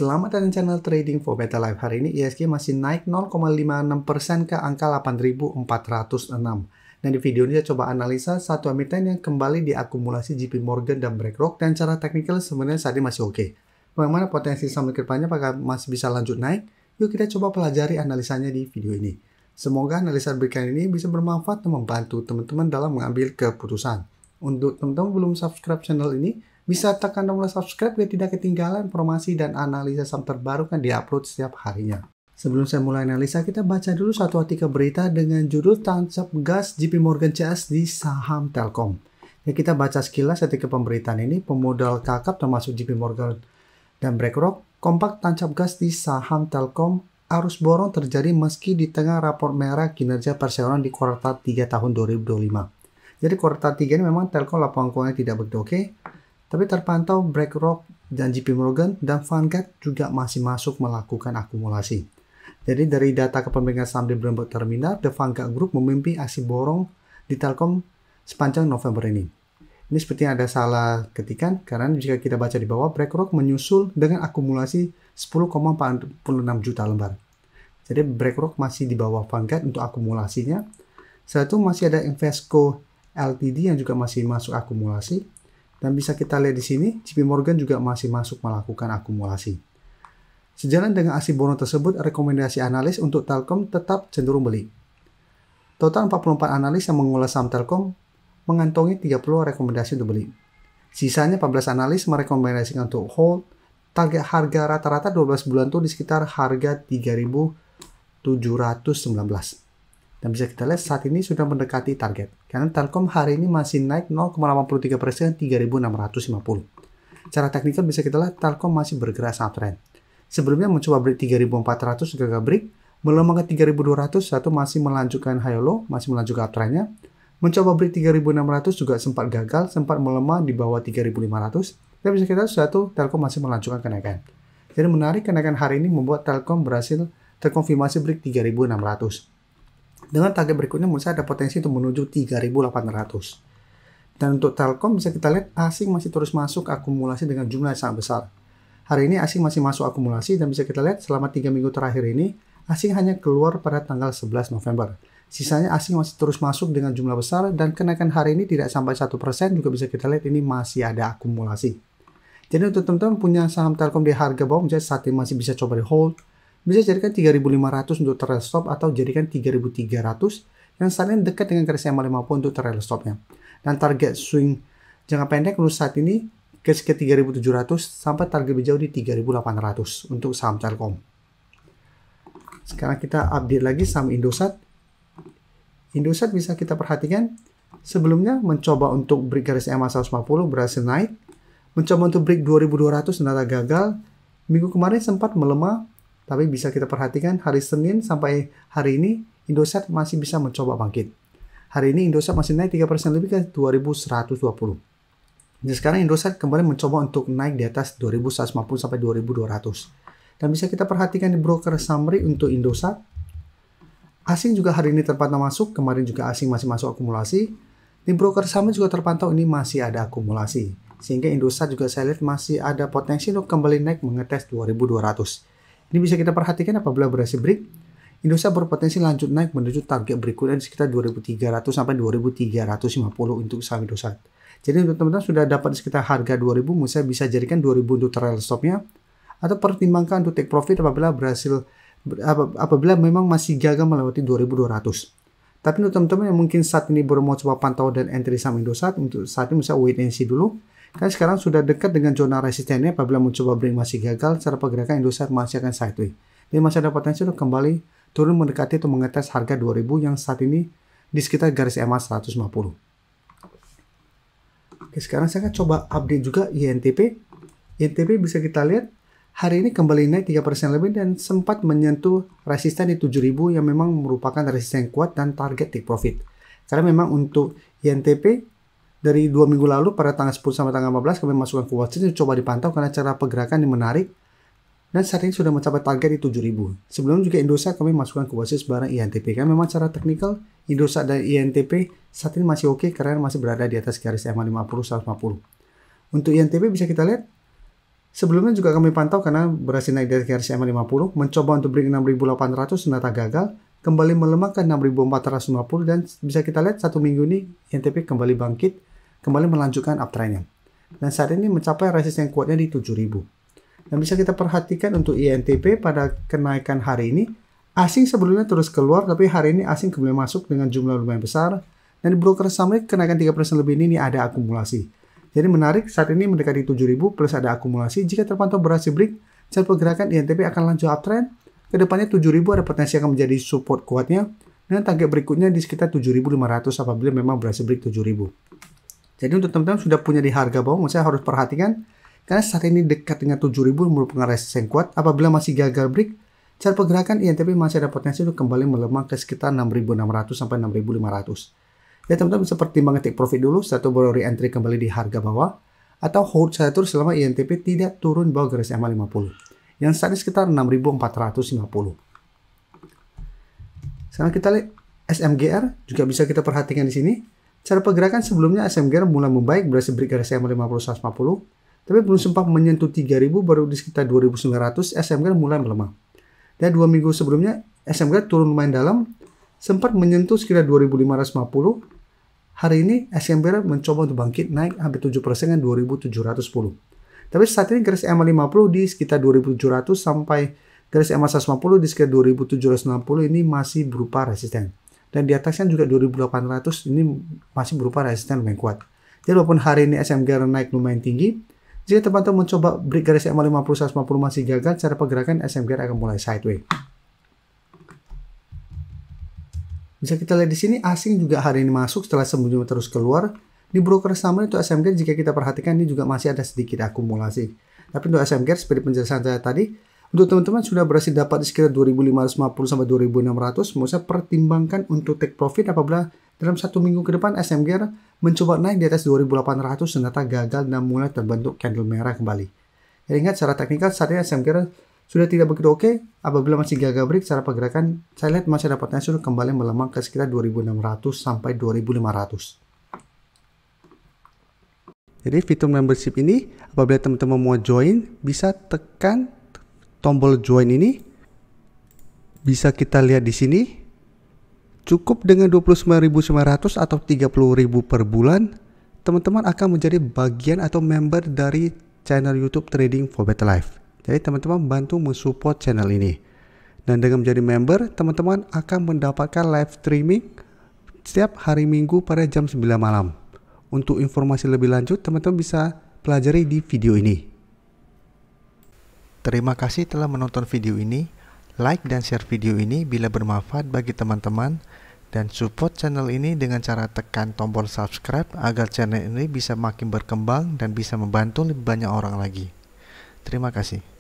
Selamat datang di channel Trading for Better Life. Hari ini IHSG masih naik 0,56% ke angka 8.406. Dan di video ini saya coba analisa satu emiten yang kembali diakumulasi JP Morgan dan BlackRock, dan secara teknikal sebenarnya saat ini masih oke. Bagaimana potensi saham ke depannya, apakah masih bisa lanjut naik? Yuk kita coba pelajari analisanya di video ini. Semoga analisa berikan ini bisa bermanfaat dan membantu teman-teman dalam mengambil keputusan. Untuk teman-teman belum subscribe channel ini, bisa tekan tombol subscribe biar tidak ketinggalan informasi dan analisa saham terbaru kan diupload setiap harinya. Sebelum saya mulai analisa, kita baca dulu satu artikel berita dengan judul tancap gas JP Morgan Chase di saham Telkom. Ya, kita baca sekilas artikel pemberitaan ini. Pemodal kakap termasuk JP Morgan dan BlackRock kompak tancap gas di saham Telkom. Arus borong terjadi meski di tengah rapor merah kinerja perseroan di kuartal 3 tahun 2025. Jadi kuartal 3 ini memang Telkom laporan keuangannya tidak begitu oke. Tapi terpantau BlackRock dan JP Morgan dan Vanguard juga masih masuk melakukan akumulasi. Jadi dari data kepemilikan saham di Bloomberg Terminal, The Vanguard Group memimpin aksi borong di Telkom sepanjang November ini. Ini sepertinya ada salah ketikan, karena jika kita baca di bawah, BlackRock menyusul dengan akumulasi 10,46 juta lembar. Jadi BlackRock masih di bawah Vanguard untuk akumulasinya. Setelah itu masih ada Invesco Ltd yang juga masih masuk akumulasi. Dan bisa kita lihat di sini, JP Morgan juga masih masuk melakukan akumulasi. Sejalan dengan aksi borong tersebut, rekomendasi analis untuk Telkom tetap cenderung beli. Total 44 analis yang mengulas saham Telkom mengantongi 30 rekomendasi untuk beli. Sisanya 14 analis merekomendasikan untuk hold. Target harga rata-rata 12 bulan itu di sekitar harga 3.719. Dan bisa kita lihat saat ini sudah mendekati target. Karena Telkom hari ini masih naik 0,83% 3.650. Secara teknikal bisa kita lihat Telkom masih bergerak sangat trend. Sebelumnya mencoba break 3.400 gagal break. Melemah ke 3.200 satu masih melanjutkan high low, masih melanjutkan uptrendnya. Mencoba break 3.600 juga sempat gagal, sempat melemah di bawah 3.500. Dan bisa kita lihat satu Telkom masih melanjutkan kenaikan. Jadi menarik, kenaikan hari ini membuat Telkom berhasil terkonfirmasi break 3.600. Dengan target berikutnya menurut saya ada potensi untuk menuju 3.800. Dan untuk Telkom bisa kita lihat asing masih terus masuk akumulasi dengan jumlah yang sangat besar. Hari ini asing masih masuk akumulasi dan bisa kita lihat selama 3 minggu terakhir ini asing hanya keluar pada tanggal 11 November. Sisanya asing masih terus masuk dengan jumlah besar dan kenaikan hari ini tidak sampai 1% juga bisa kita lihat ini masih ada akumulasi. Jadi untuk teman-teman punya saham Telkom di harga bawah misalnya saat ini masih bisa coba di hold. Bisa jadikan 3.500 untuk trail stop atau jadikan 3.300 yang saat ini dekat dengan garis EMA 50 untuk trail stopnya. Dan target swing jangka pendek untuk saat ini ke sekitar 3.700 sampai target lebih jauh di 3.800 untuk saham Telkom. Sekarang kita update lagi saham Indosat. Indosat bisa kita perhatikan sebelumnya mencoba untuk break garis EMA 150 berhasil naik. Mencoba untuk break 2.200 ternyata gagal. Minggu kemarin sempat melemah. Tapi bisa kita perhatikan hari Senin sampai hari ini Indosat masih bisa mencoba bangkit. Hari ini Indosat masih naik 3% lebih ke 2.120. Dan sekarang Indosat kembali mencoba untuk naik di atas 2.150 sampai 2.200. Dan bisa kita perhatikan di broker summary untuk Indosat. Asing juga hari ini terpantau masuk, kemarin juga asing masih masuk akumulasi. Di broker summary juga terpantau ini masih ada akumulasi. Sehingga Indosat juga saya lihat masih ada potensi untuk kembali naik mengetes 2.200. Ini bisa kita perhatikan apabila berhasil break, Indosat berpotensi lanjut naik menuju target berikutnya di sekitar 2.300 sampai 2.350 untuk saham Indosat. Jadi untuk teman-teman sudah dapat di sekitar harga 2.000, misalnya bisa jadikan 2.000 untuk trail stopnya, atau pertimbangkan untuk take profit apabila memang masih gagal melewati 2.200. Tapi untuk teman-teman yang mungkin saat ini baru mau coba pantau dan entry saham Indosat, untuk saat ini bisa wait and see dulu. Karena sekarang sudah dekat dengan zona resistennya, apabila mencoba break masih gagal, secara pergerakan Indosat masih akan sideways. Jadi masih ada potensi untuk kembali turun mendekati atau mengetes harga 2.000 yang saat ini di sekitar garis EMA 150. Oke, sekarang saya akan coba update juga INTP. INTP bisa kita lihat hari ini kembali naik 3% lebih dan sempat menyentuh resisten di 7.000 yang memang merupakan resisten kuat dan target take profit. Karena memang untuk INTP dari 2 minggu lalu pada tanggal 10 sampai tanggal 15 kami masukkan ke watchlist coba dipantau karena cara pergerakan yang menarik dan saat ini sudah mencapai target di 7.000. Sebelum juga Indosat kami masukkan ke watchlist bareng INTP kan memang cara teknikal Indosat dan INTP saat ini masih oke karena masih berada di atas garis EMA 50 150. Untuk INTP bisa kita lihat Sebelumnya juga kami pantau karena berhasil naik dari garis EMA 50, mencoba untuk break 6.800 ternyata gagal, kembali melemah ke 6.450 dan bisa kita lihat satu minggu ini INTP kembali bangkit, kembali melanjutkan uptrendnya. Dan saat ini mencapai resisten kuatnya di 7.000. Dan bisa kita perhatikan untuk INTP pada kenaikan hari ini, asing sebelumnya terus keluar, tapi hari ini asing kembali masuk dengan jumlah lumayan besar. Dan di broker saham kenaikan 3% lebih ini ada akumulasi. Jadi menarik, saat ini mendekati 7.000 plus ada akumulasi. Jika terpantau berhasil break, chart pergerakan INTP akan lanjut uptrend. Kedepannya 7.000 ada potensi akan menjadi support kuatnya. Dan target berikutnya di sekitar 7.500 apabila memang berhasil break 7.000. Jadi untuk teman-teman sudah punya di harga bawah, saya harus perhatikan. Karena saat ini dekat dengan 7.000 merupakan resisten kuat. Apabila masih gagal break, chart pergerakan INTP masih ada potensi untuk kembali melemah ke sekitar 6.600 sampai 6.500. Ya teman-teman bisa pertimbangkan take profit dulu, satu baru re-entry kembali di harga bawah, atau hold saya terus selama INTP tidak turun bawah garis EMA 50, yang saat ini sekitar 6.450. Sekarang kita lihat SMGR, juga bisa kita perhatikan di sini. Cara pergerakan sebelumnya SMGR mulai membaik, berhasil break garis EMA 50, 150, tapi belum sempat menyentuh 3.000, baru di sekitar 2.900, SMGR mulai melemah. Dan 2 minggu sebelumnya, SMGR turun lumayan dalam, sempat menyentuh sekitar 2.550. Hari ini SMGR mencoba untuk bangkit naik hampir 7% dengan 2.710. Tapi saat ini garis EMA 50 di sekitar 2.700 sampai garis EMA 150 di sekitar 2.760 ini masih berupa resisten. Dan di atasnya juga 2.800 ini masih berupa resisten lumayan kuat. Jadi walaupun hari ini SMGR naik lumayan tinggi, jika terpantau mencoba break garis EMA 50 150 masih gagal, cara pergerakan SMGR akan mulai sideways. Bisa kita lihat di sini asing juga hari ini masuk setelah sebelumnya terus keluar. Di broker sama itu SMGR jika kita perhatikan ini juga masih ada sedikit akumulasi. Tapi untuk SMGR seperti penjelasan saya tadi, untuk teman-teman sudah berhasil dapat di sekitar 2.550 sampai 2.600, mau saya pertimbangkan untuk take profit apabila dalam satu minggu ke depan SMGR mencoba naik di atas 2.800 ternyata gagal dan mulai terbentuk candle merah kembali. Jadi ingat secara teknikal saat ini SMGR sudah tidak begitu oke. Apabila masih gagal break secara pergerakan, saya lihat masih ada potensi untuk kembali melemah ke sekitar 2.600 sampai 2.500. Jadi fitur membership ini apabila teman-teman mau join, bisa tekan tombol join ini. Bisa kita lihat di sini. Cukup dengan 29.900 atau 30.000 per bulan, teman-teman akan menjadi bagian atau member dari channel YouTube Trading for Better Life. Jadi teman-teman bantu mensupport channel ini. Dan dengan menjadi member, teman-teman akan mendapatkan live streaming setiap hari Minggu pada jam 9 malam. Untuk informasi lebih lanjut, teman-teman bisa pelajari di video ini. Terima kasih telah menonton video ini. Like dan share video ini bila bermanfaat bagi teman-teman. Dan support channel ini dengan cara tekan tombol subscribe agar channel ini bisa makin berkembang dan bisa membantu lebih banyak orang lagi. Terima kasih.